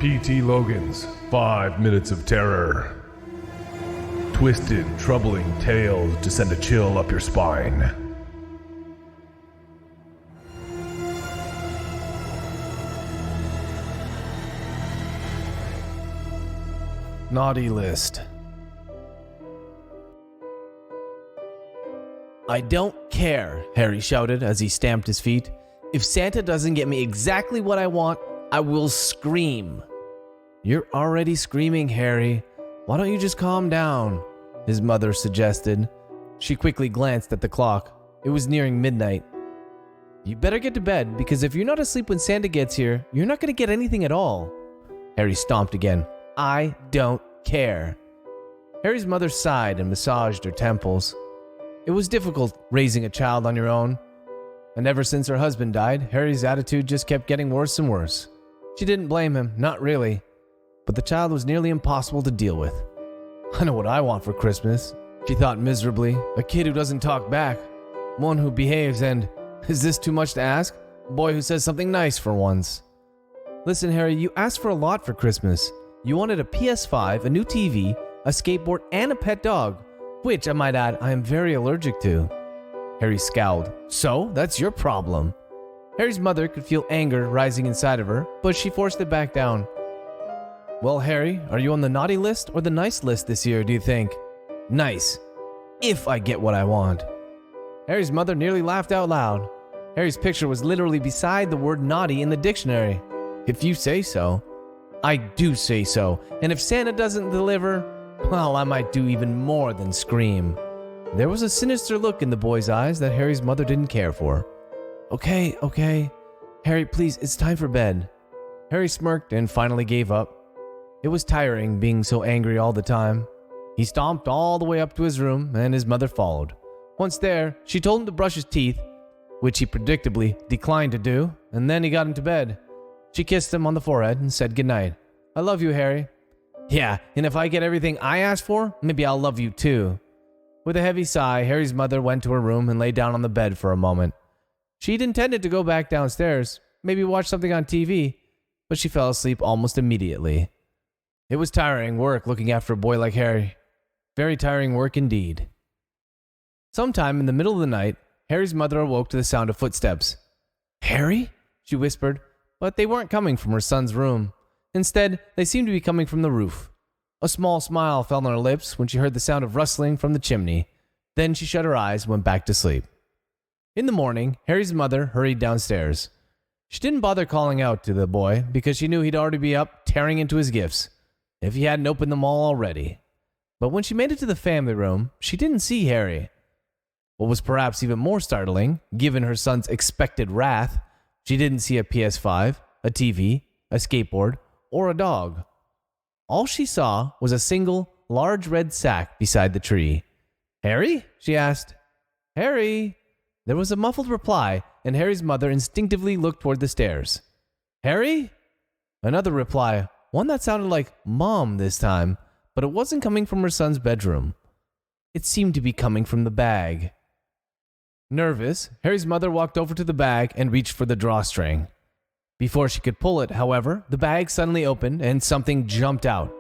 P.T. Logan's 5 Minutes of Terror. Twisted, troubling tales to send a chill up your spine. Naughty list. I don't care, Harry shouted as he stamped his feet. If Santa doesn't get me exactly what I want, I will scream. You're already screaming, Harry. Why don't you just calm down? His mother suggested. She quickly glanced at the clock. It was nearing midnight. You better get to bed, because if you're not asleep when Santa gets here, you're not going to get anything at all. Harry stomped again. I don't care. Harry's mother sighed and massaged her temples. It was difficult raising a child on your own. And ever since her husband died, Harry's attitude just kept getting worse and worse. She didn't blame him, not really. But the child was nearly impossible to deal with. I know what I want for Christmas, she thought miserably. A kid who doesn't talk back. One who behaves and, is this too much to ask? A boy who says something nice for once. Listen, Harry, you asked for a lot for Christmas. You wanted a PS5, a new TV, a skateboard, and a pet dog, which, I might add, I am very allergic to. Harry scowled. So, that's your problem. Harry's mother could feel anger rising inside of her, but she forced it back down. Well, Harry, are you on the naughty list or the nice list this year, do you think? Nice. If I get what I want. Harry's mother nearly laughed out loud. Harry's picture was literally beside the word naughty in the dictionary. If you say so. I do say so, and if Santa doesn't deliver, well, I might do even more than scream. There was a sinister look in the boy's eyes that Harry's mother didn't care for. Okay. Harry, please, it's time for bed. Harry smirked and finally gave up. It was tiring being so angry all the time. He stomped all the way up to his room, and his mother followed. Once there, she told him to brush his teeth, which he predictably declined to do, and then he got into bed. She kissed him on the forehead and said goodnight. I love you, Harry. Yeah, and if I get everything I asked for, maybe I'll love you too. With a heavy sigh, Harry's mother went to her room and lay down on the bed for a moment. She'd intended to go back downstairs, maybe watch something on TV, but she fell asleep almost immediately. It was tiring work looking after a boy like Harry. Very tiring work indeed. Sometime in the middle of the night, Harry's mother awoke to the sound of footsteps. Harry? She whispered, but they weren't coming from her son's room. Instead, they seemed to be coming from the roof. A small smile fell on her lips when she heard the sound of rustling from the chimney. Then she shut her eyes and went back to sleep. In the morning, Harry's mother hurried downstairs. She didn't bother calling out to the boy because she knew he'd already be up tearing into his gifts, if he hadn't opened them all already. But when she made it to the family room, she didn't see Harry. What was perhaps even more startling, given her son's expected wrath, she didn't see a PS5, a TV, a skateboard, or a dog. All she saw was a single, large red sack beside the tree. Harry? She asked. Harry? There was a muffled reply, and Harry's mother instinctively looked toward the stairs. Harry? Another reply, one that sounded like Mom this time, but it wasn't coming from her son's bedroom. It seemed to be coming from the bag. Nervous, Harry's mother walked over to the bag and reached for the drawstring. Before she could pull it, however, the bag suddenly opened and something jumped out.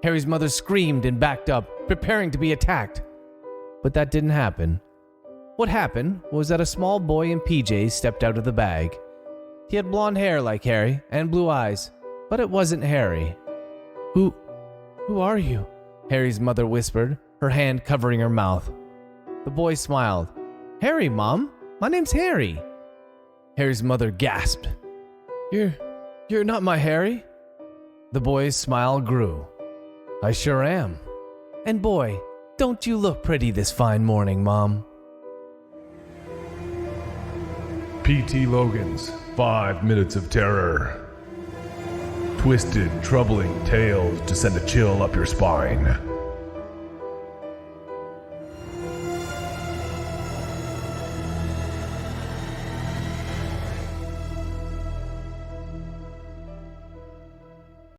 Harry's mother screamed and backed up, preparing to be attacked. But that didn't happen. What happened was that a small boy in PJs stepped out of the bag. He had blonde hair like Harry and blue eyes, but it wasn't Harry. Who are you? Harry's mother whispered, her hand covering her mouth. The boy smiled. Harry, Mom. My name's Harry. Harry's mother gasped. You're not my Harry? The boy's smile grew. I sure am. And boy, don't you look pretty this fine morning, Mom. P.T. Logan's 5 Minutes of Terror. Twisted, troubling tales to send a chill up your spine.